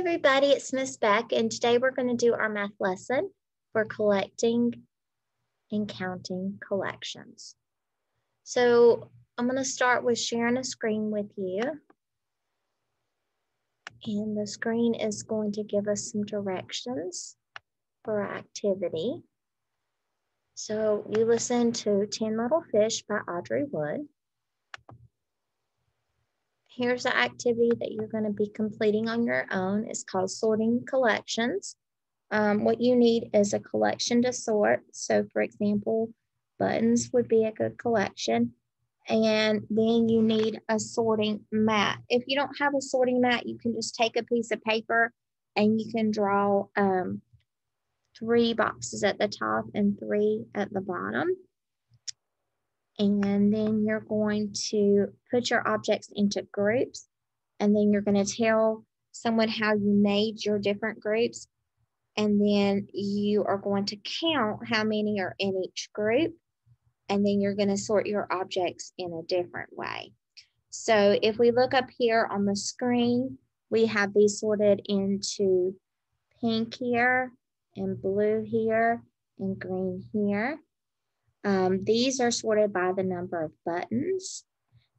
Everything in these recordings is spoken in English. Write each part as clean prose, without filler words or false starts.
everybody, it's Miss Beck, and today we're going to do our math lesson for collecting and counting collections. So I'm going to start with sharing a screen with you. And the screen is going to give us some directions for our activity. So you listen to 10 Little Fish by Audrey Wood. Here's the activity that you're going to be completing on your own. It's called Sorting Collections. What you need is a collection to sort. So for example, buttons would be a good collection. And then you need a sorting mat. If you don't have a sorting mat, you can just take a piece of paper and you can draw 3 boxes at the top and 3 at the bottom. And then you're going to put your objects into groups, and then you're going to tell someone how you made your different groups, and then you are going to count how many are in each group, and then you're going to sort your objects in a different way. So if we look up here on the screen, we have these sorted into pink here, and blue here, and green here. These are sorted by the number of buttons.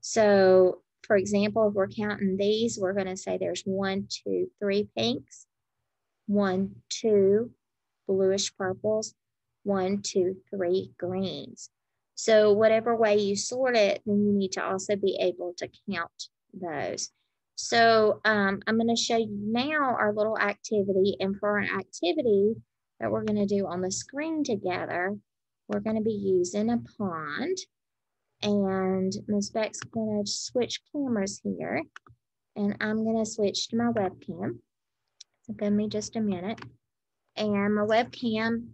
So for example, if we're counting these, we're going to say there's 1, 2, 3 pinks, 1, 2 bluish purples, 1, 2, 3 greens. So whatever way you sort it, then you need to also be able to count those. So I'm going to show you now our little activity, and for our activity that we're going to do on the screen together, we're going to be using a pond, and Ms. Beck's going to switch cameras here, and I'm going to switch to my webcam. So give me just a minute, and my webcam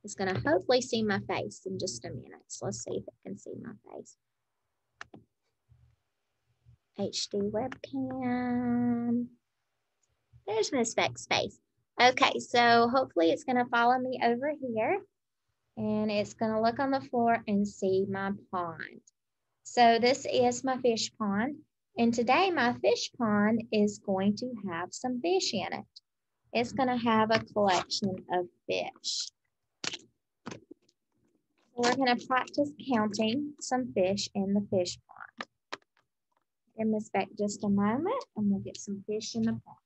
is going to hopefully see my face in just a minute. So let's see if it can see my face. HD webcam. There's Ms. Beck's face. Okay, so hopefully it's going to follow me over here. And it's going to look on the floor and see my pond. So this is my fish pond. And today my fish pond is going to have some fish in it. It's going to have a collection of fish. We're going to practice counting some fish in the fish pond. Give Miss Beck just a moment and we'll get some fish in the pond.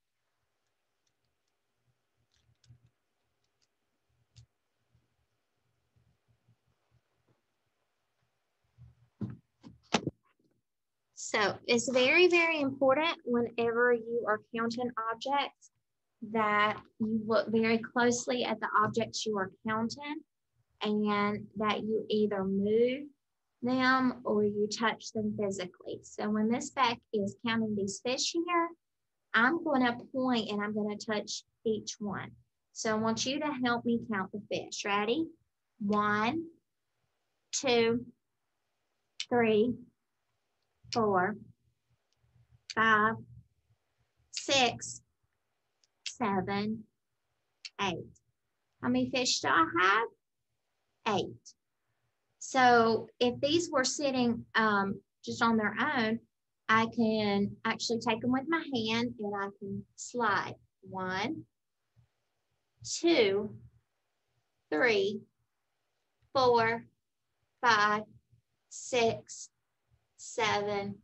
So it's very, very important whenever you are counting objects that you look very closely at the objects you are counting and that you either move them or you touch them physically. So when Miss Beck is counting these fish here, I'm going to point and I'm going to touch each one. So I want you to help me count the fish. Ready? 1, 2, 3, 4, 5, 6, 7, 8. How many fish do I have? 8. So if these were sitting just on their own, I can actually take them with my hand and I can slide. 1, 2, 3, 4, 5, 6, 7,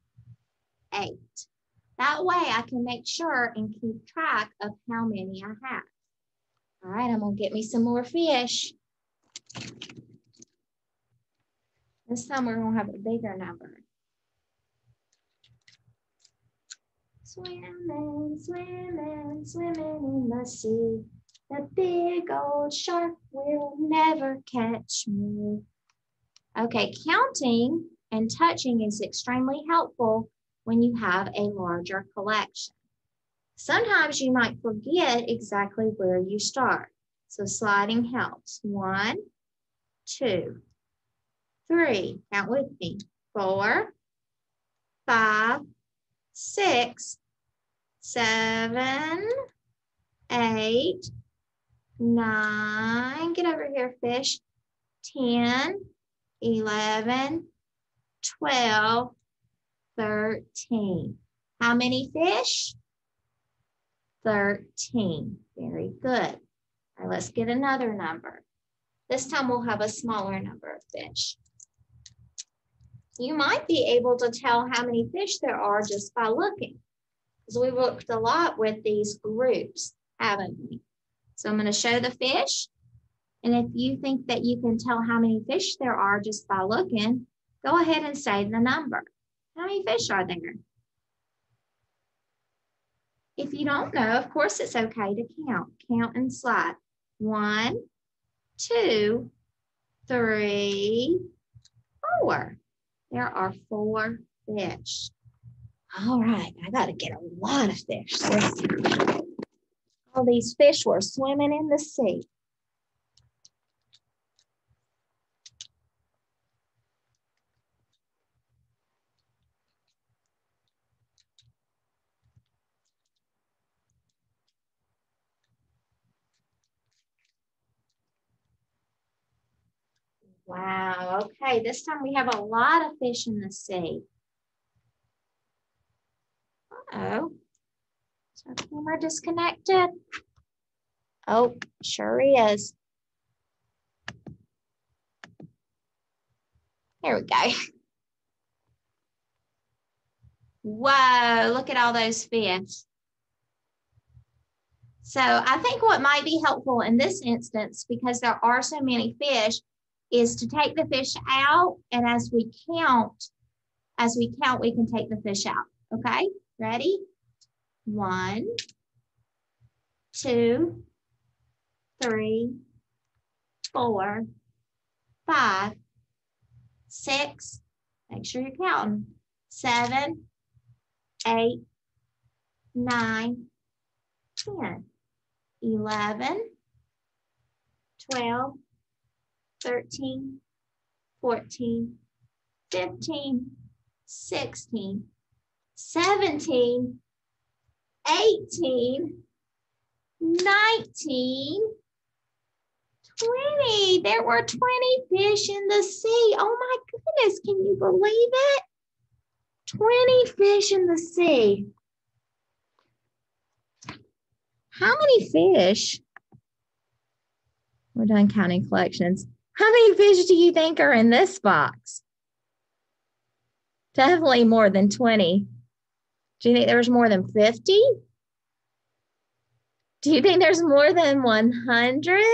8. That way I can make sure and keep track of how many I have. All right, I'm gonna get me some more fish. This time we're gonna have a bigger number. Swimming, swimming, swimming in the sea. The big old shark will never catch me. Okay, counting and touching is extremely helpful when you have a larger collection. Sometimes you might forget exactly where you start. So sliding helps. 1, 2, 3, count with me. 4, 5, 6, 7, 8, 9, get over here, fish. 10, 11, 12, 13. How many fish? 13. Very good. All right, let's get another number. This time we'll have a smaller number of fish. You might be able to tell how many fish there are just by looking, because we've looked a lot with these groups, haven't we? So I'm going to show the fish. And if you think that you can tell how many fish there are just by looking, go ahead and say the number. How many fish are there? If you don't know, of course it's okay to count. Count and slide. 1, 2, 3, 4. There are 4 fish. All right, I got to get a lot of fish this time. All these fish were swimming in the sea. Wow, okay, this time we have a lot of fish in the sea. Uh-oh, is our camera disconnected? Oh, sure is. Here we go. Whoa, look at all those fish. So I think what might be helpful in this instance, because there are so many fish, is to take the fish out, and as we count, we can take the fish out. Okay, ready? 1, 2, 3, 4, 5, 6. Make sure you're counting. 7, 8, 9, 10, 11, 12, 13, 14, 15, 16, 17, 18, 19, 20. There were 20 fish in the sea. Oh my goodness, can you believe it? 20 fish in the sea. How many fish? We're done counting collections. How many fish do you think are in this box? Definitely more than 20. Do you think there's more than 50? Do you think there's more than 100?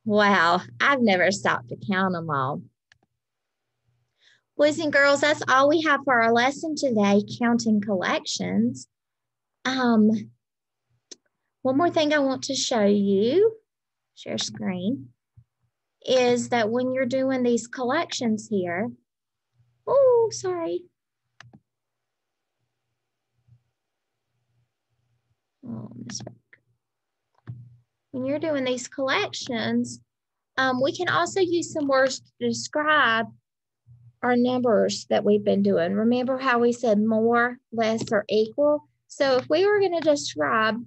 Wow, I've never stopped to count them all. Boys and girls, that's all we have for our lesson today, counting collections. One more thing I want to show you, share screen, is that when you're doing these collections here, oh, sorry. Oh, when you're doing these collections, we can also use some words to describe our numbers that we've been doing. Remember how we said more, less, or equal? So if we were going to describe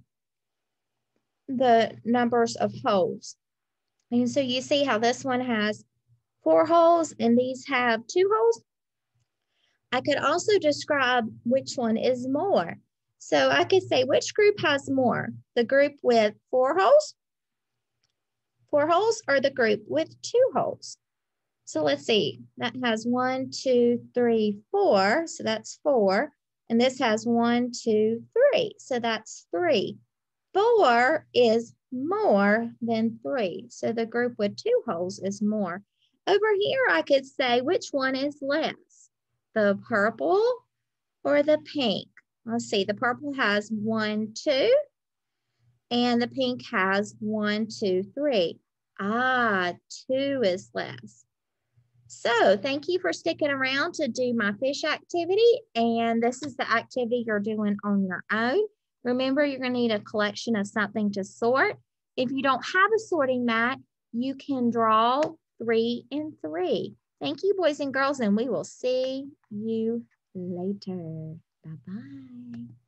the numbers of holes, and so you see how this one has 4 holes and these have 2 holes. I could also describe which one is more. So I could say which group has more, the group with 4 holes, or the group with 2 holes. So let's see, that has 1, 2, 3, 4. So that's 4. And this has 1, 2, 3. So that's 3. 4 is more than 3. So the group with 2 holes is more. Over here, I could say which one is less, the purple or the pink. Let's see, the purple has 1, 2, and the pink has 1, 2, 3. 2 is less. So thank you for sticking around to do my fish activity. And this is the activity you're doing on your own. Remember, you're going to need a collection of something to sort. If you don't have a sorting mat, you can draw 3 and 3. Thank you, boys and girls, and we will see you later. Bye-bye.